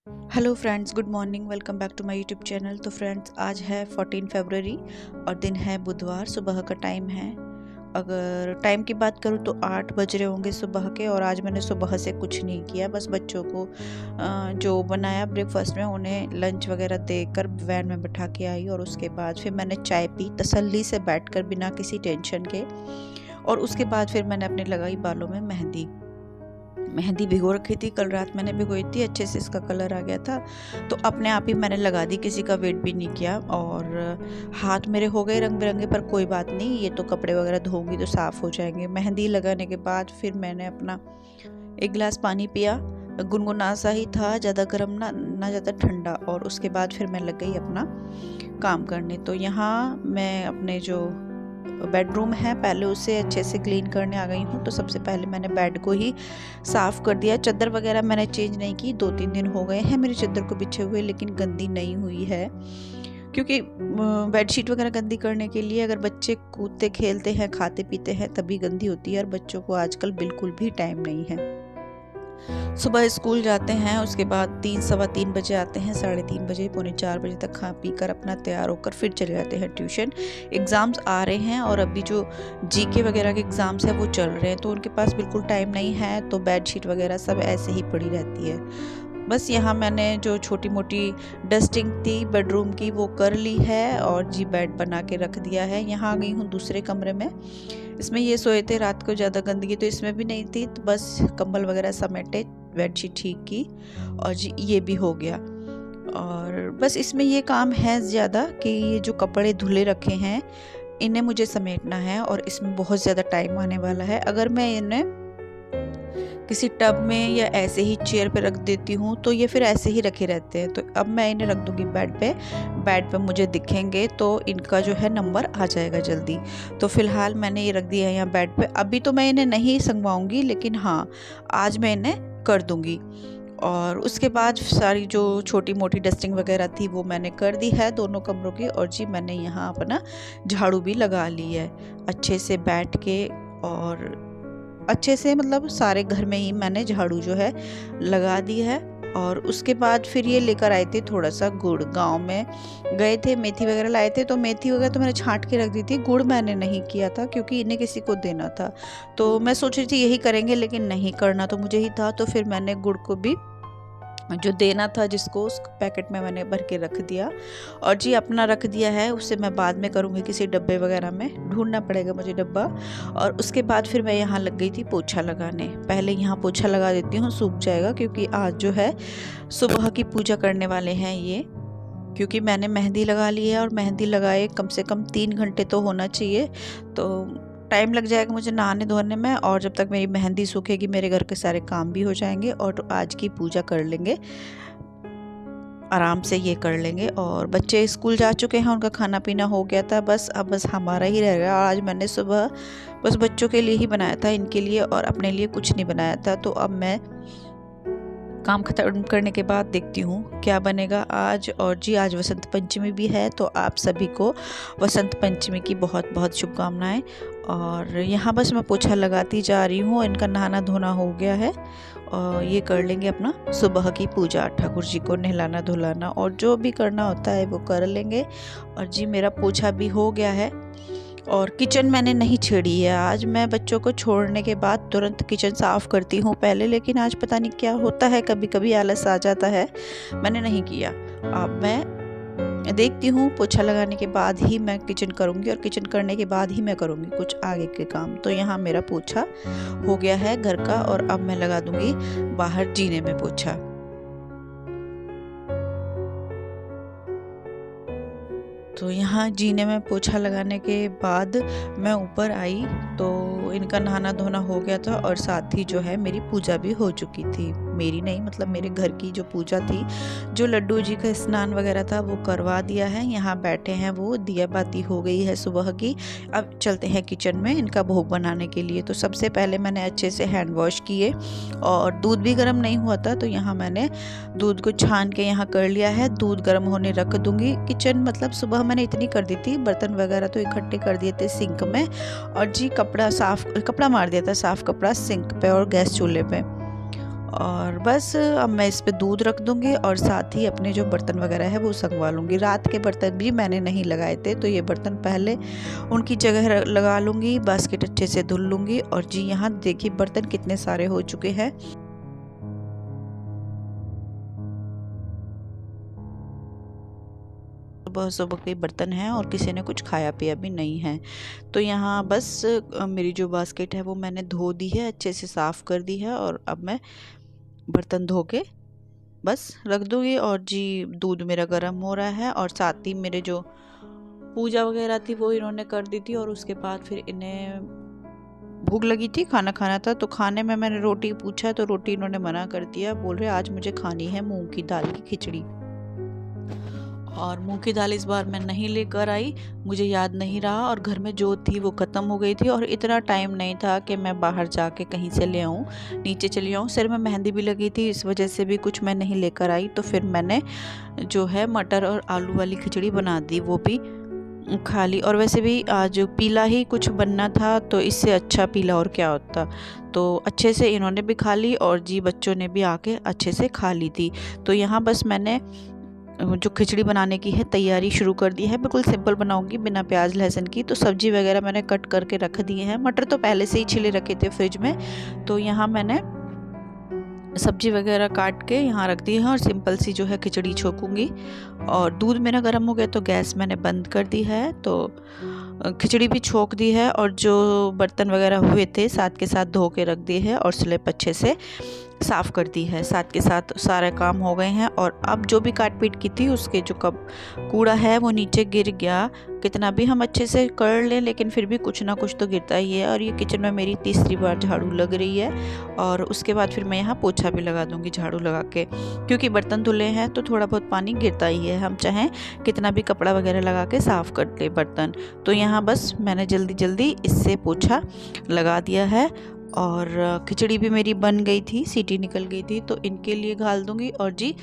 Hello friends, good morning. Welcome back to my YouTube channel. तो friends, आज है 14 फरवरी और दिन है बुधवार। सुबह का टाइम है। अगर टाइम की बात करूँ तो 8 बज रहे होंगे सुबह के। और आज मैंने सुबह से कुछ नहीं किया, बस बच्चों को जो बनाया ब्रेकफास्ट में उन्हें लंच वगैरह देकर वैन में बिठा के आई। और उसके बाद फिर मैंने चाय पी तसल्ली से बैठकर, बिना किसी टेंशन के। और उसके बाद फिर मैंने अपने लगाई बालों में मेहंदी भिगो रखी थी, कल रात मैंने भिगोई थी, अच्छे से इसका कलर आ गया था तो अपने आप ही मैंने लगा दी, किसी का वेट भी नहीं किया। और हाथ मेरे हो गए रंग बिरंगे, पर कोई बात नहीं, ये तो कपड़े वगैरह धोऊंगी तो साफ़ हो जाएंगे। मेहंदी लगाने के बाद फिर मैंने अपना एक गिलास पानी पिया, गुनगुना सा ही था, ज़्यादा गर्म ना ज़्यादा ठंडा। और उसके बाद फिर मैं लग गई अपना काम करने। तो यहाँ मैं अपने जो बेडरूम है पहले उसे अच्छे से क्लीन करने आ गई हूँ। तो सबसे पहले मैंने बेड को ही साफ़ कर दिया। चादर वगैरह मैंने चेंज नहीं की, 2-3 दिन हो गए हैं मेरी चादर को बिछे हुए, लेकिन गंदी नहीं हुई है। क्योंकि बेडशीट वगैरह गंदी करने के लिए अगर बच्चे कूदते खेलते हैं, खाते पीते हैं, तभी गंदी होती है। और बच्चों को आजकल बिल्कुल भी टाइम नहीं है। सुबह स्कूल जाते हैं, उसके बाद 3-3:15 बजे आते हैं, 3:30 बजे, पौने 4 बजे तक खा पी कर अपना तैयार होकर फिर चले जाते हैं ट्यूशन। एग्ज़ाम्स आ रहे हैं और अभी जो जीके वगैरह के एग्ज़ाम्स हैं वो चल रहे हैं, तो उनके पास बिल्कुल टाइम नहीं है। तो बेडशीट वगैरह सब ऐसे ही पड़ी रहती है। बस यहाँ मैंने जो छोटी मोटी डस्टिंग थी बेडरूम की वो कर ली है और जी बेड बना के रख दिया है। यहाँ आ गई हूँ दूसरे कमरे में। इसमें ये सोए थे रात को, ज़्यादा गंदगी तो इसमें भी नहीं थी, तो बस कंबल वगैरह समेटे, बेडशीट ठीक की और जी ये भी हो गया। और बस इसमें ये काम है ज़्यादा कि ये जो कपड़े धुले रखे हैं इन्हें मुझे समेटना है और इसमें बहुत ज़्यादा टाइम आने वाला है। अगर मैं इन्हें किसी टब में या ऐसे ही चेयर पे रख देती हूँ तो ये फिर ऐसे ही रखे रहते हैं। तो अब मैं इन्हें रख दूँगी बेड पे मुझे दिखेंगे तो इनका जो है नंबर आ जाएगा जल्दी। तो फ़िलहाल मैंने ये रख दिया है यहाँ बेड पे। अभी तो मैं इन्हें नहीं संगवाऊँगी, लेकिन हाँ, आज मैं इन्हें कर दूँगी। और उसके बाद सारी जो छोटी मोटी डस्टिंग वगैरह थी वो मैंने कर दी है दोनों कमरों की। और जी मैंने यहाँ अपना झाड़ू भी लगा ली है अच्छे से बैठ के। और अच्छे से मतलब सारे घर में ही मैंने झाड़ू जो है लगा दी है। और उसके बाद फिर ये लेकर आए थे थोड़ा सा गुड़, गांव में गए थे, मेथी वगैरह लाए थे, तो मेथी वगैरह तो मैंने छांट के रख दी थी, गुड़ मैंने नहीं किया था क्योंकि इन्हें किसी को देना था। तो मैं सोच रही थी यही करेंगे, लेकिन नहीं, करना तो मुझे ही था। तो फिर मैंने गुड़ को भी जो देना था जिसको, उस पैकेट में मैंने भर के रख दिया। और जी अपना रख दिया है, उससे मैं बाद में करूँगी, किसी डब्बे वगैरह में ढूंढना पड़ेगा मुझे डब्बा। और उसके बाद फिर मैं यहाँ लग गई थी पोछा लगाने। पहले यहाँ पोछा लगा देती हूँ, सूख जाएगा, क्योंकि आज जो है सुबह की पूजा करने वाले हैं ये। क्योंकि मैंने मेहंदी लगा ली है और मेहंदी लगाए कम से कम 3 घंटे तो होना चाहिए। तो टाइम लग जाएगा मुझे नहाने धोने में, और जब तक मेरी मेहंदी सूखेगी मेरे घर के सारे काम भी हो जाएंगे और आज की पूजा कर लेंगे, आराम से ये कर लेंगे। और बच्चे स्कूल जा चुके हैं, उनका खाना पीना हो गया था, बस हमारा ही रह गया। आज मैंने सुबह बस बच्चों के लिए ही बनाया था, इनके लिए और अपने लिए कुछ नहीं बनाया था। तो अब मैं काम खत्म करने के बाद देखती हूँ क्या बनेगा आज। और जी आज वसंत पंचमी भी है, तो आप सभी को वसंत पंचमी की बहुत बहुत शुभकामनाएं। और यहाँ बस मैं पोछा लगाती जा रही हूँ, इनका नहाना धोना हो गया है और ये कर लेंगे अपना सुबह की पूजा, ठाकुर जी को नहलाना धुलाना और जो भी करना होता है वो कर लेंगे। और जी मेरा पोछा भी हो गया है। और किचन मैंने नहीं छेड़ी है आज, मैं बच्चों को छोड़ने के बाद तुरंत किचन साफ़ करती हूँ पहले, लेकिन आज पता नहीं क्या होता है, कभी कभी आलस आ जाता है, मैंने नहीं किया। अब मैं देखती हूँ, पोछा लगाने के बाद ही मैं किचन करूँगी और किचन करने के बाद ही मैं करूँगी कुछ आगे के काम। तो यहाँ मेरा पोछा हो गया है घर का और अब मैं लगा दूँगी बाहर जीने में पोछा। तो यहाँ जीने में पोछा लगाने के बाद मैं ऊपर आई तो इनका नहाना धोना हो गया था और साथ ही जो है मेरी पूजा भी हो चुकी थी। मेरी नहीं, मतलब मेरे घर की जो पूजा थी, जो लड्डू जी का स्नान वगैरह था वो करवा दिया है। यहाँ बैठे हैं वो, दिया बाती हो गई है सुबह की। अब चलते हैं किचन में इनका भोग बनाने के लिए। तो सबसे पहले मैंने अच्छे से हैंड वॉश किए और दूध भी गर्म नहीं हुआ था, तो यहाँ मैंने दूध को छान के यहाँ कर लिया है। दूध गर्म होने रख दूँगी। किचन मतलब सुबह मैंने इतनी कर दी थी, बर्तन वगैरह तो इकट्ठे कर दिए थे सिंक में। और जी कपड़ा मार दिया था, साफ़ कपड़ा सिंक पे और गैस चूल्हे पे। और बस अब मैं इस पे दूध रख दूँगी और साथ ही अपने जो बर्तन वगैरह है वो संगवा लूँगी। रात के बर्तन भी मैंने नहीं लगाए थे, तो ये बर्तन पहले उनकी जगह लगा लूँगी, बास्केट अच्छे से धुल लूँगी। और जी यहाँ देखिए बर्तन कितने सारे हो चुके हैं। सुबह सुबह के बर्तन हैं और किसी ने कुछ खाया पिया भी नहीं है। तो यहाँ बस मेरी जो बास्केट है वो मैंने धो दी है, अच्छे से साफ़ कर दी है और अब मैं बर्तन धो के बस रख दूँगी। और जी दूध मेरा गर्म हो रहा है और साथ ही मेरे जो पूजा वगैरह थी वो इन्होंने कर दी थी। और उसके बाद फिर इन्हें भूख लगी थी, खाना खाना था। तो खाने में मैंने रोटी पूछा तो रोटी इन्होंने मना कर दिया, बोल रहे आज मुझे खानी है मूंग की दाल की खिचड़ी। और मूंग की दाल इस बार मैं नहीं लेकर आई, मुझे याद नहीं रहा और घर में जो थी वो ख़त्म हो गई थी और इतना टाइम नहीं था कि मैं बाहर जाके कहीं से ले आऊँ, नीचे चली आऊँ। सिर में मेहंदी भी लगी थी, इस वजह से भी कुछ मैं नहीं लेकर आई। तो फिर मैंने जो है मटर और आलू वाली खिचड़ी बना दी, वो भी खा ली। और वैसे भी आज पीला ही कुछ बनना था, तो इससे अच्छा पीला और क्या होता। तो अच्छे से इन्होंने भी खा ली और जी बच्चों ने भी आके अच्छे से खा ली थी। तो यहाँ बस मैंने जो खिचड़ी बनाने की है तैयारी शुरू कर दी है। बिल्कुल सिंपल बनाऊंगी बिना प्याज लहसुन की। तो सब्जी वगैरह मैंने कट करके रख दिए हैं, मटर तो पहले से ही छिले रखे थे फ्रिज में। तो यहाँ मैंने सब्जी वगैरह काट के यहाँ रख दी है और सिंपल सी जो है खिचड़ी छोकूंगी। और दूध मेरा गर्म हो गया तो गैस मैंने बंद कर दी है। तो खिचड़ी भी छोक दी है और जो बर्तन वगैरह हुए थे साथ के साथ धो के रख दिए हैं और स्लिप अच्छे से साफ़ कर दी है। साथ के साथ सारे काम हो गए हैं। और अब जो भी काट पीट की थी उसके जो कब कूड़ा है वो नीचे गिर गया। कितना भी हम अच्छे से कर लें लेकिन फिर भी कुछ ना कुछ तो गिरता ही है। और ये किचन में मेरी तीसरी बार झाड़ू लग रही है। और उसके बाद फिर मैं यहाँ पोछा भी लगा दूँगी झाड़ू लगा के, क्योंकि बर्तन धुले हैं तो थोड़ा बहुत पानी गिरता ही है, हम चाहें कितना भी कपड़ा वगैरह लगा के साफ़ कर ले बर्तन। तो यहाँ बस मैंने जल्दी जल्दी इससे पोछा लगा दिया है। और खिचड़ी भी मेरी बन गई थी, सीटी निकल गई थी, तो इनके लिए घाल दूंगी। और जी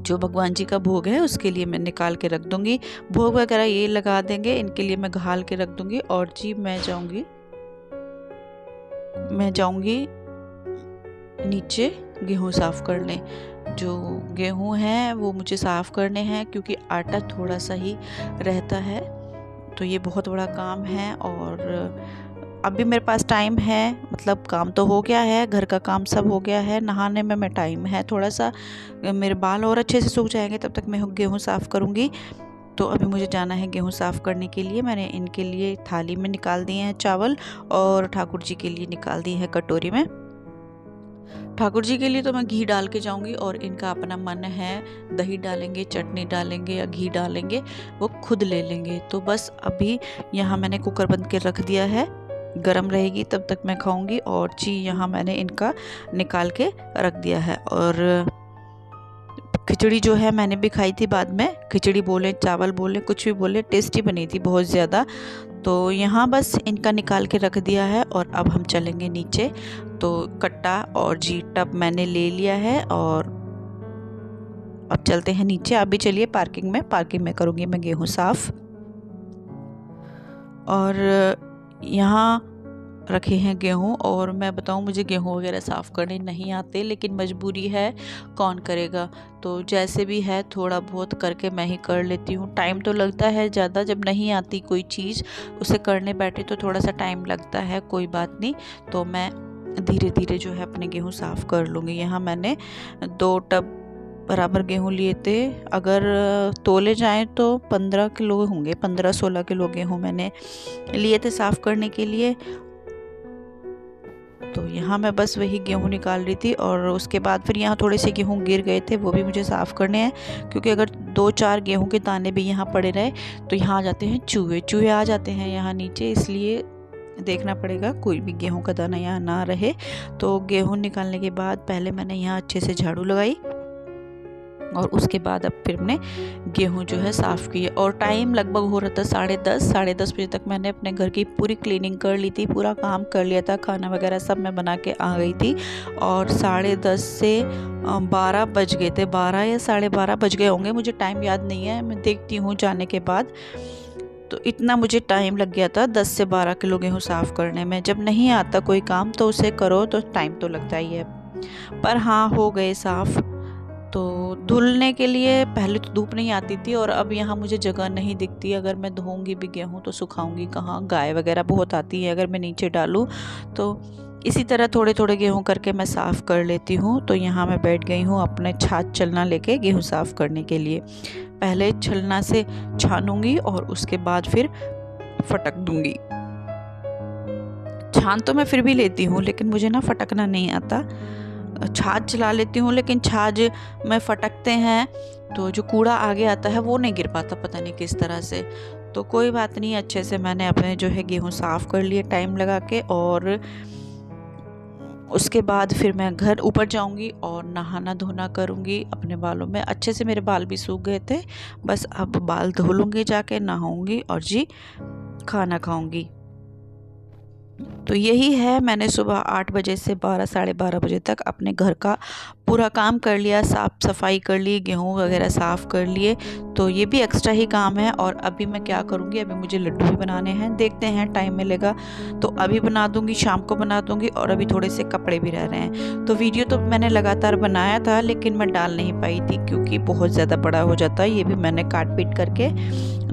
जो भगवान जी का भोग है उसके लिए मैं निकाल के रख दूंगी। भोग वगैरह ये लगा देंगे, इनके लिए मैं घाल के रख दूंगी। और जी मैं जाऊंगी नीचे गेहूं साफ़ करने। जो गेहूं हैं वो मुझे साफ़ करने हैं, क्योंकि आटा थोड़ा सा ही रहता है। तो ये बहुत बड़ा काम है और अभी मेरे पास टाइम है, मतलब काम तो हो गया है, घर का काम सब हो गया है, नहाने में मैं टाइम है थोड़ा सा। मेरे बाल और अच्छे से सूख जाएंगे तब तक मैं गेहूँ साफ़ करूँगी। तो अभी मुझे जाना है गेहूँ साफ़ करने के लिए। मैंने इनके लिए थाली में निकाल दिए हैं चावल और ठाकुर जी के लिए निकाल दिए हैं कटोरी में। ठाकुर जी के लिए तो मैं घी डाल के जाऊंगी और इनका अपना मन है, दही डालेंगे, चटनी डालेंगे या घी डालेंगे, वो खुद ले लेंगे। तो बस अभी यहाँ मैंने कुकर बंद के रख दिया है, गरम रहेगी तब तक मैं खाऊंगी। और जी यहाँ मैंने इनका निकाल के रख दिया है। और खिचड़ी जो है मैंने भी खाई थी बाद में, खिचड़ी बोले चावल बोले कुछ भी बोले, टेस्टी बनी थी बहुत ज़्यादा। तो यहाँ बस इनका निकाल के रख दिया है और अब हम चलेंगे नीचे। तो कट्टा और जी टब मैंने ले लिया है और अब चलते हैं नीचे। अभी चलिए पार्किंग में करूँगी मैं गेहूँ साफ़। और यहाँ रखे हैं गेहूँ। और मैं बताऊँ मुझे गेहूँ वगैरह साफ़ करने नहीं आते, लेकिन मजबूरी है, कौन करेगा। तो जैसे भी है थोड़ा बहुत करके मैं ही कर लेती हूँ। टाइम तो लगता है ज़्यादा, जब नहीं आती कोई चीज़ उसे करने बैठे तो थोड़ा सा टाइम लगता है, कोई बात नहीं। तो मैं धीरे धीरे जो है अपने गेहूँ साफ़ कर लूँगी। यहाँ मैंने 2 टब बराबर गेहूँ लिए थे, अगर तोले जाएं तो 15 किलो होंगे, 15-16 किलो गेहूँ मैंने लिए थे साफ़ करने के लिए। तो यहाँ मैं बस वही गेहूँ निकाल रही थी। और उसके बाद फिर यहाँ थोड़े से गेहूँ गिर गए थे, वो भी मुझे साफ़ करने हैं, क्योंकि अगर 2-4 गेहूँ के दाने भी यहाँ पड़े रहे तो यहाँ आ जाते हैं चूहे आ जाते हैं यहाँ नीचे, इसलिए देखना पड़ेगा कोई भी गेहूँ का दाना यहाँ ना रहे। तो गेहूँ निकालने के बाद पहले मैंने यहाँ अच्छे से झाड़ू लगाई और उसके बाद अब फिर मैंने गेहूँ जो है साफ़ किए। और टाइम लगभग हो रहा था 10:30 बजे तक मैंने अपने घर की पूरी क्लीनिंग कर ली थी, पूरा काम कर लिया था, खाना वगैरह सब मैं बना के आ गई थी। और 10:30 से 12 बज गए थे, 12 या 12:30 बज गए होंगे, मुझे टाइम याद नहीं है, मैं देखती हूँ जाने के बाद। तो इतना मुझे टाइम लग गया था 10 से 12 किलो गेहूँ साफ़ करने में। जब नहीं आता कोई काम तो उसे करो तो टाइम तो लगता ही है। पर हाँ हो गए साफ़। तो धुलने के लिए पहले तो धूप नहीं आती थी और अब यहाँ मुझे जगह नहीं दिखती। अगर मैं धोऊंगी भी गेहूँ तो सुखाऊंगी कहाँ, गाय वगैरह बहुत आती है अगर मैं नीचे डालूँ। तो इसी तरह थोड़े थोड़े गेहूँ करके मैं साफ़ कर लेती हूँ। तो यहाँ मैं बैठ गई हूँ अपने छाछ छलना लेके गेहूँ साफ़ करने के लिए। पहले छलना से छानूंगी और उसके बाद फिर फटक दूंगी। छान तो मैं फिर भी लेती हूँ लेकिन मुझे ना फटकना नहीं आता। छाछ चला लेती हूँ लेकिन छाछ में फटकते हैं तो जो कूड़ा आगे आता है वो नहीं गिर पाता, पता नहीं किस तरह से। तो कोई बात नहीं, अच्छे से मैंने अपने जो है गेहूँ साफ़ कर लिए टाइम लगा के। और उसके बाद फिर मैं घर ऊपर जाऊंगी और नहाना धोना करूंगी अपने बालों में। अच्छे से मेरे बाल भी सूख गए थे, बस अब बाल धो लूँगी जाके, नहाऊंगी और जी खाना खाऊंगी। तो यही है, मैंने सुबह 8 बजे से 12 साढ़े 12 बजे तक अपने घर का पूरा काम कर लिया, साफ़ सफाई कर ली, गेहूँ वगैरह साफ़ कर लिए। तो ये भी एक्स्ट्रा ही काम है। और अभी मैं क्या करूँगी, अभी मुझे लड्डू भी बनाने हैं, देखते हैं टाइम मिलेगा तो अभी बना दूँगी, शाम को बना दूँगी। और अभी थोड़े से कपड़े भी रह रहे हैं। तो वीडियो तो मैंने लगातार बनाया था लेकिन मैं डाल नहीं पाई थी क्योंकि बहुत ज़्यादा बड़ा हो जाता है। ये भी मैंने काट पीट करके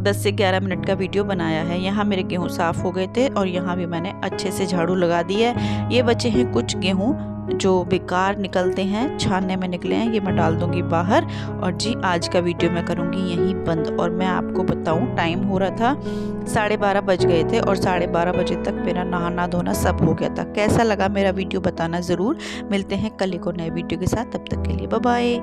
10 से 11 मिनट का वीडियो बनाया है। यहाँ मेरे गेहूँ साफ़ हो गए थे और यहाँ भी मैंने अच्छे से झाड़ू लगा दिया है। ये बचे हैं कुछ गेहूँ जो बेकार निकलते हैं, छानने में निकले हैं, ये मैं डाल दूंगी बाहर। और जी आज का वीडियो मैं करूंगी यहीं बंद। और मैं आपको बताऊं, टाइम हो रहा था 12:30 बज गए थे और 12:30 बजे तक मेरा नहाना धोना सब हो गया था। कैसा लगा मेरा वीडियो बताना ज़रूर। मिलते हैं कल एक और नए वीडियो के साथ, तब तक के लिए बाय बाय।